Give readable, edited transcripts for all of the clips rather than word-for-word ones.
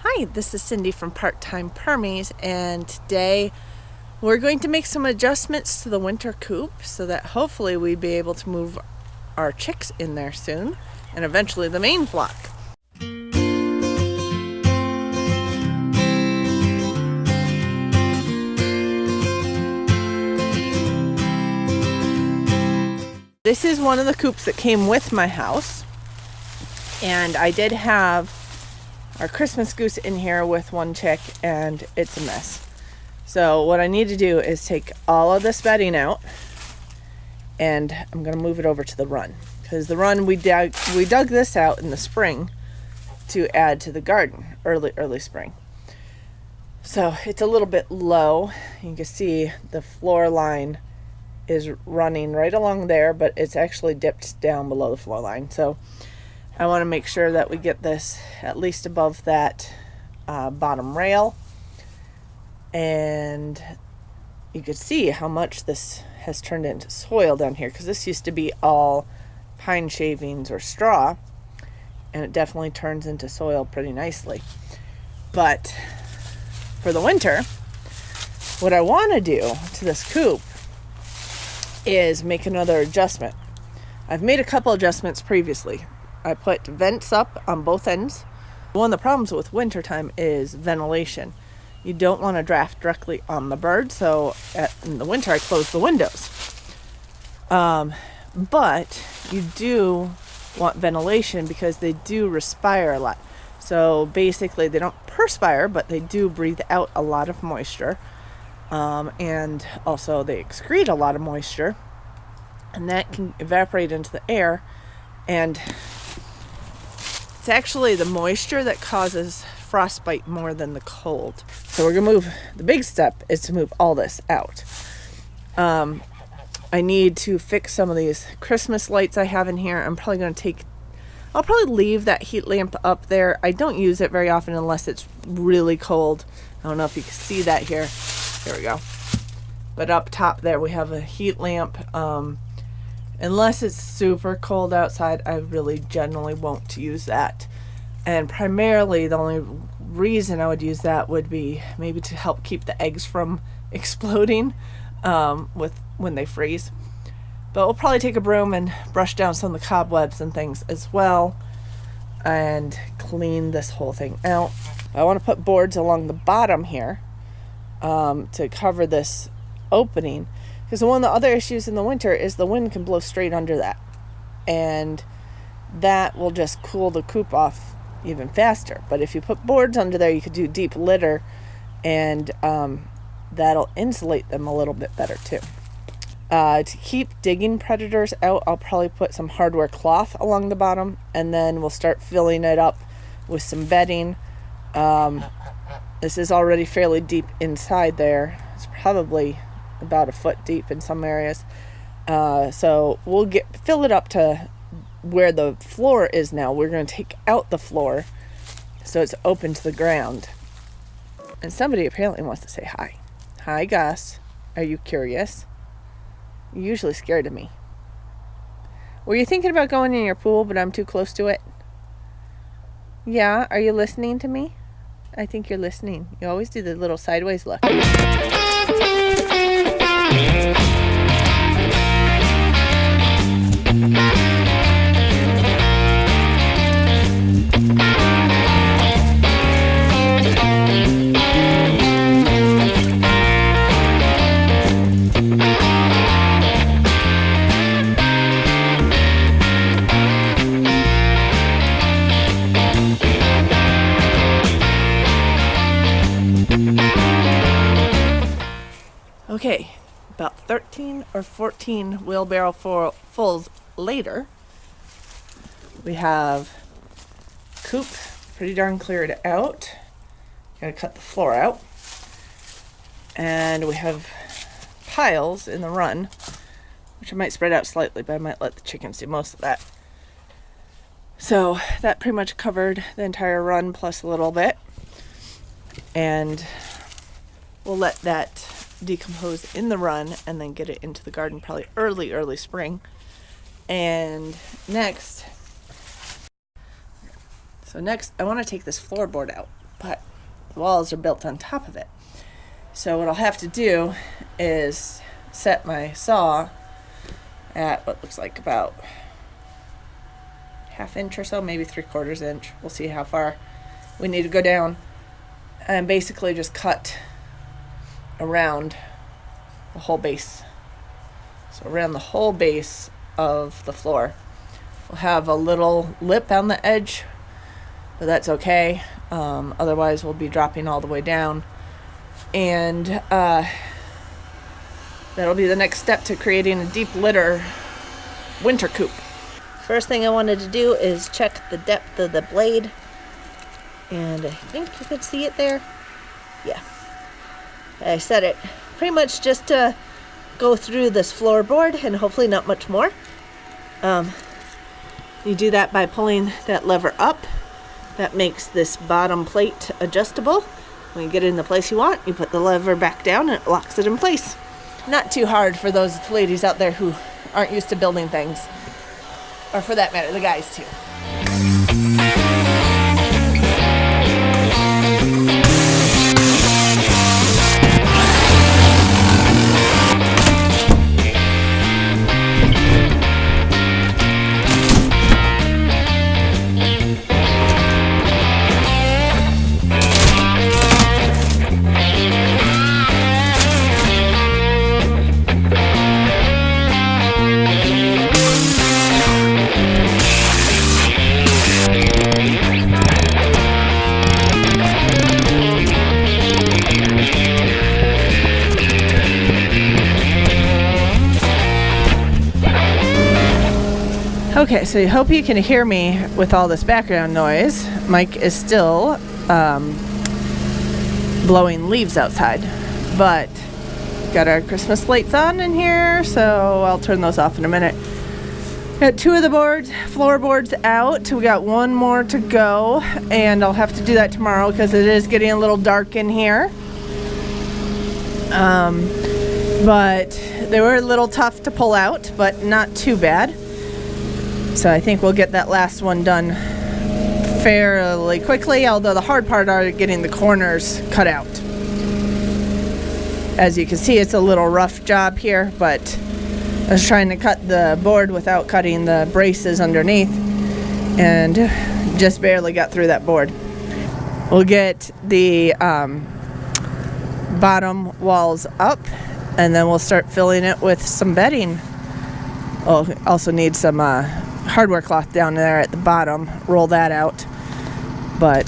Hi, this is Cindy from Part-Time Permies, and today we're going to make some adjustments to the winter coop so that hopefully we'd be able to move our chicks in there soon and eventually the main flock. This is one of the coops that came with my house, and I did have our Christmas goose in here with one chick, and it's a mess. So what I need to do is take all of this bedding out, and I'm going to move it over to the run, because the run we dug this out in the spring to add to the garden, early spring. So it's a little bit low. You can see the floor line is running right along there, but it's actually dipped down below the floor line. So I want to make sure that we get this at least above that bottom rail. And you can see how much this has turned into soil down here, because this used to be all pine shavings or straw, and it definitely turns into soil pretty nicely. But for the winter, what I want to do to this coop is make another adjustment. I've made a couple adjustments previously. I put vents up on both ends. One of the problems with wintertime is ventilation. You don't want to draft directly on the bird, so in the winter I close the windows. But you do want ventilation because they do respire a lot. So basically they don't perspire, but they do breathe out a lot of moisture. And also they excrete a lot of moisture, and that can evaporate into the air, and it's actually the moisture that causes frostbite more than the cold. So we're gonna move, the big step is to move all this out. I need to fix some of these Christmas lights I have in here. I'll probably leave that heat lamp up there. I don't use it very often unless it's really cold. I don't know if you can see that here. There we go. But up top there we have a heat lamp. Unless it's super cold outside, I really generally won't use that. And primarily the only reason I would use that would be maybe to help keep the eggs from exploding when they freeze. But we'll probably take a broom and brush down some of the cobwebs and things as well, and clean this whole thing out. I want to put boards along the bottom here to cover this opening, because one of the other issues in the winter is the wind can blow straight under that, and that will just cool the coop off even faster. But if you put boards under there, you could do deep litter, and that'll insulate them a little bit better too. To keep digging predators out, I'll probably put some hardware cloth along the bottom, and then we'll start filling it up with some bedding. This is already fairly deep inside there. It's probably about a foot deep in some areas. So we'll fill it up to where the floor is now. We're going to take out the floor so it's open to the ground. And somebody apparently wants to say hi. Hi, Gus. Are you curious? You're usually scared of me. Were you thinking about going in your pool, but I'm too close to it? Yeah, are you listening to me? I think you're listening. You always do the little sideways look. Okay, about 13 or 14 wheelbarrow fulls later, we have coop pretty darn cleared out. Gotta cut the floor out. And we have piles in the run, which I might spread out slightly, but I might let the chickens do most of that. So that pretty much covered the entire run plus a little bit. And we'll let that decompose in the run and then get it into the garden probably early spring. And next I want to take this floorboard out. but the walls are built on top of it. So what I'll have to do is set my saw at what looks like about 1/2 inch or so, maybe 3/4 inch. We'll see how far we need to go down, and basically just cut around the whole base. So around the whole base of the floor. We'll have a little lip on the edge, but that's okay. Otherwise we'll be dropping all the way down, and that'll be the next step to creating a deep litter winter coop. First thing I wanted to do is check the depth of the blade, and I think you could see it there. Yeah, I set it pretty much just to go through this floorboard and hopefully not much more. You do that by pulling that lever up. That makes this bottom plate adjustable. When you get it in the place you want, you put the lever back down and it locks it in place. Not too hard for those ladies out there who aren't used to building things, or for that matter, the guys too. Okay, so I hope you can hear me with all this background noise. Mike is still blowing leaves outside, but got our Christmas lights on in here, so I'll turn those off in a minute. Got 2 of the floorboards out. We got 1 more to go, and I'll have to do that tomorrow because it is getting a little dark in here. But they were a little tough to pull out, but not too bad. So I think we'll get that last one done fairly quickly, although the hard part are getting the corners cut out. As you can see, it's a little rough job here, but I was trying to cut the board without cutting the braces underneath, and just barely got through that board. We'll get the bottom walls up, and then we'll start filling it with some bedding. We'll also need some hardware cloth down there at the bottom. Roll that out. But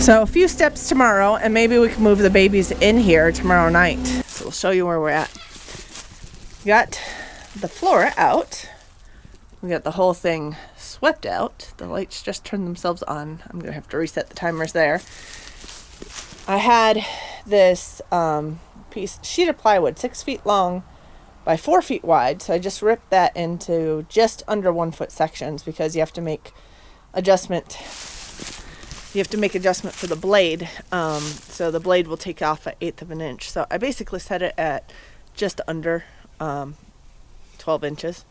so a few steps tomorrow, and maybe we can move the babies in here tomorrow night. So we'll show you where we're at. Got the floor out. We got the whole thing swept out. The lights just turned themselves on. I'm gonna have to reset the timers there. I had this sheet of plywood 6 feet long by 4 feet wide, so I just ripped that into just under 1 foot sections because you have to make adjustment for the blade, so the blade will take off 1/8 of an inch. So I basically set it at just under 12 inches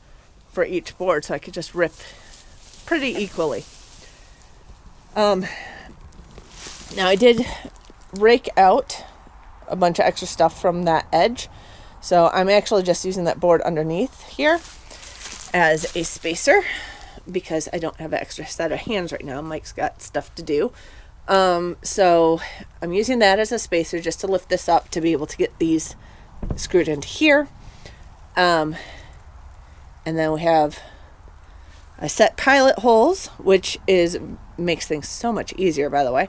for each board, so I could just rip pretty equally. Now I did rake out a bunch of extra stuff from that edge, so I'm actually just using that board underneath here as a spacer because I don't have an extra set of hands right now. Mike's got stuff to do, so I'm using that as a spacer just to lift this up to be able to get these screwed into here. And then we have I set pilot holes, which makes things so much easier, by the way.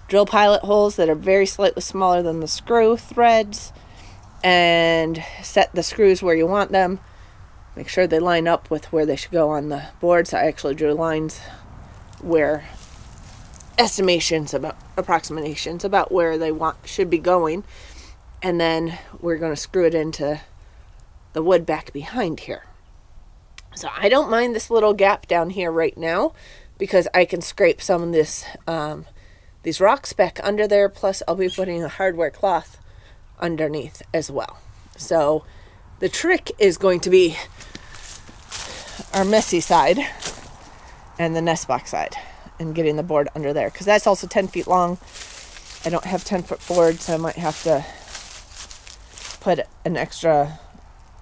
Drill pilot holes that are very slightly smaller than the screw threads, and set the screws where you want them. Make sure they line up with where they should go on the board. So I actually drew lines where approximations about where they should be going, and then we're going to screw it into the wood back behind here. So I don't mind this little gap down here right now because I can scrape some of this these rocks back under there, plus I'll be putting a hardware cloth underneath as well. So the trick is going to be our messy side. and the nest box side, and getting the board under there, because that's also 10 feet long. I don't have 10-foot board, so I might have to put an extra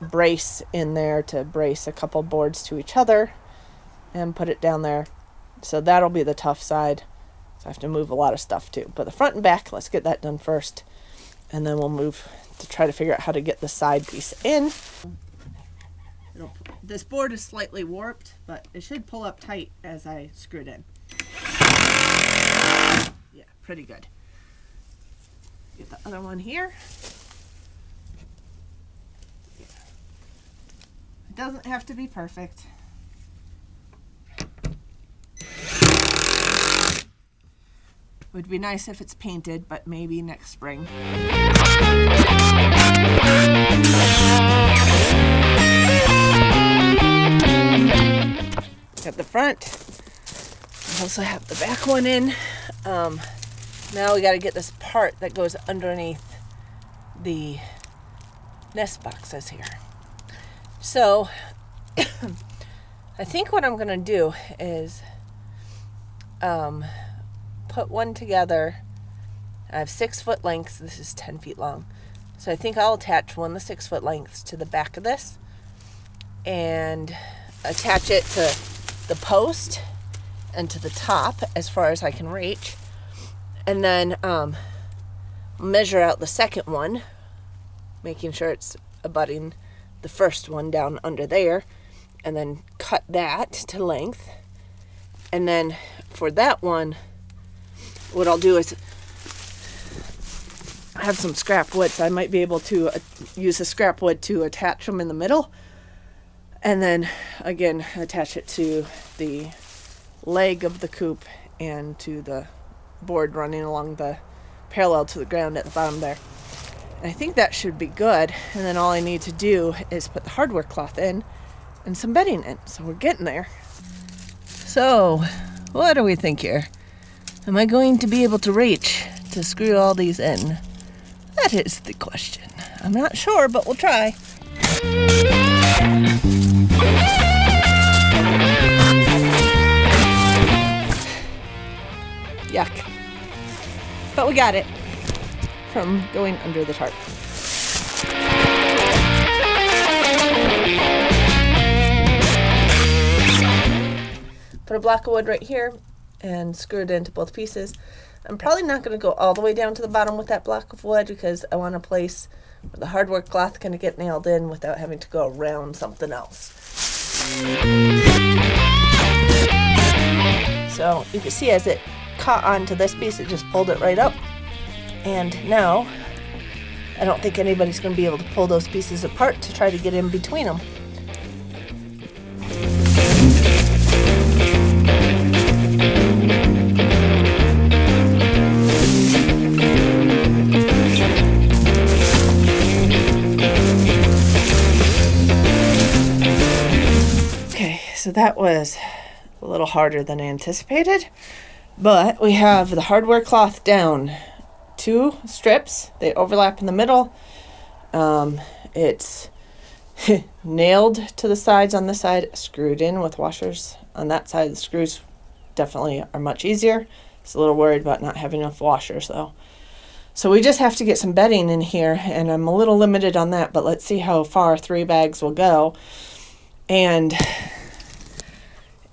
brace in there to brace a couple boards to each other and put it down there. So that'll be the tough side. So I have to move a lot of stuff too. But the front and back, let's get that done first. And then we'll move to try to figure out how to get the side piece in. This board is slightly warped, but it should pull up tight as I screw it in. Yeah, pretty good. Get the other one here. Yeah. It doesn't have to be perfect. Would be nice if it's painted, but maybe next spring. Got the front. I also have the back one in. Now we got to get this part that goes underneath the nest boxes here. So I think what I'm going to do is put one together. I have 6-foot lengths. This is 10 feet long. So I think I'll attach one of the 6-foot lengths to the back of this and attach it to the post and to the top as far as I can reach. And then measure out the second one, making sure it's abutting the first one down under there, and then cut that to length. And then for that one, what I'll do is I have some scrap wood, so I might be able to use the scrap wood to attach them in the middle, and then again attach it to the leg of the coop and to the board running along the parallel to the ground at the bottom there. And I think that should be good. And then all I need to do is put the hardware cloth in and some bedding in. So we're getting there. So what do we think here? Am I going to be able to reach to screw all these in? That is the question. I'm not sure, but we'll try. Yuck. But we got it from going under the tarp. Put a block of wood right here and screw it into both pieces. I'm probably not going to go all the way down to the bottom with that block of wood because I want a place where the hardware cloth can get nailed in without having to go around something else. So you can see as it caught onto this piece, it just pulled it right up. And now I don't think anybody's going to be able to pull those pieces apart to try to get in between them. Okay, so that was a little harder than I anticipated, but we have the hardware cloth down. 2 strips, they overlap in the middle. It's nailed to the sides on this side, screwed in with washers on that side. The screws definitely are much easier. It's a little worried about not having enough washers though. So we just have to get some bedding in here, and I'm a little limited on that, but let's see how far 3 bags will go. And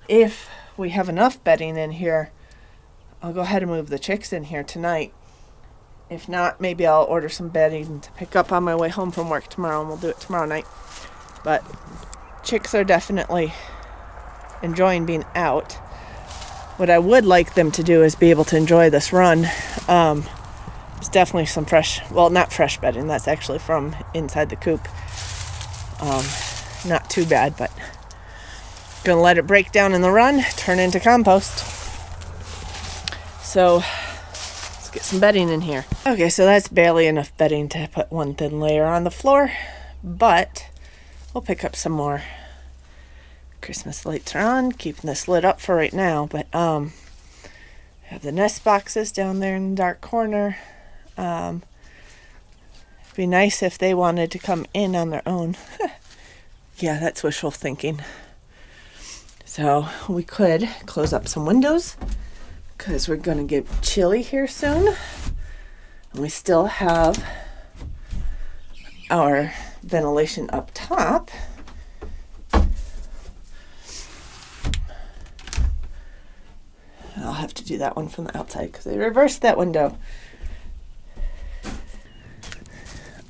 if we have enough bedding in here, I'll go ahead and move the chicks in here tonight. If not, maybe I'll order some bedding to pick up on my way home from work tomorrow, and we'll do it tomorrow night. But chicks are definitely enjoying being out. What I would like them to do is be able to enjoy this run. There's definitely some fresh, well, not fresh bedding. That's actually from inside the coop. Not too bad, but gonna let it break down in the run, turn into compost. So let's get some bedding in here. Okay, so that's barely enough bedding to put one thin layer on the floor, but we'll pick up some more. Christmas lights are on, keeping this lit up for right now, but have the nest boxes down there in the dark corner. It'd be nice if they wanted to come in on their own. Yeah, that's wishful thinking. So we could close up some windows because we're going to get chilly here soon. And we still have our ventilation up top. I'll have to do that one from the outside because I reversed that window.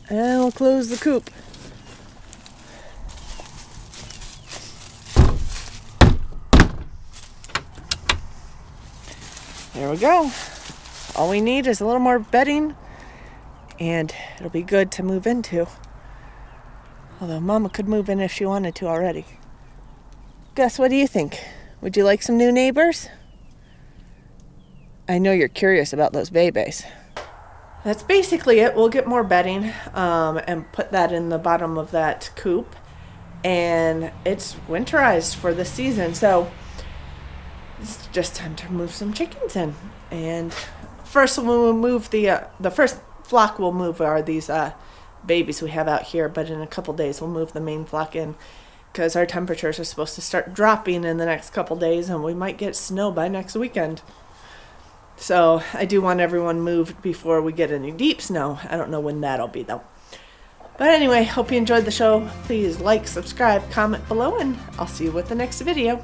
And we'll close the coop. There we go. All we need is a little more bedding and it'll be good to move into. Although Mama could move in if she wanted to already. Gus, what do you think? Would you like some new neighbors? I know you're curious about those babies. That's basically it. We'll get more bedding and put that in the bottom of that coop. And it's winterized for this season, so it's just time to move some chickens in. And first we'll move the first flock we'll move are these babies we have out here, but in a couple days we'll move the main flock in because our temperatures are supposed to start dropping in the next couple days and we might get snow by next weekend. So I do want everyone moved before we get any deep snow. I don't know when that'll be though. But anyway, hope you enjoyed the show. Please like, subscribe, comment below, and I'll see you with the next video.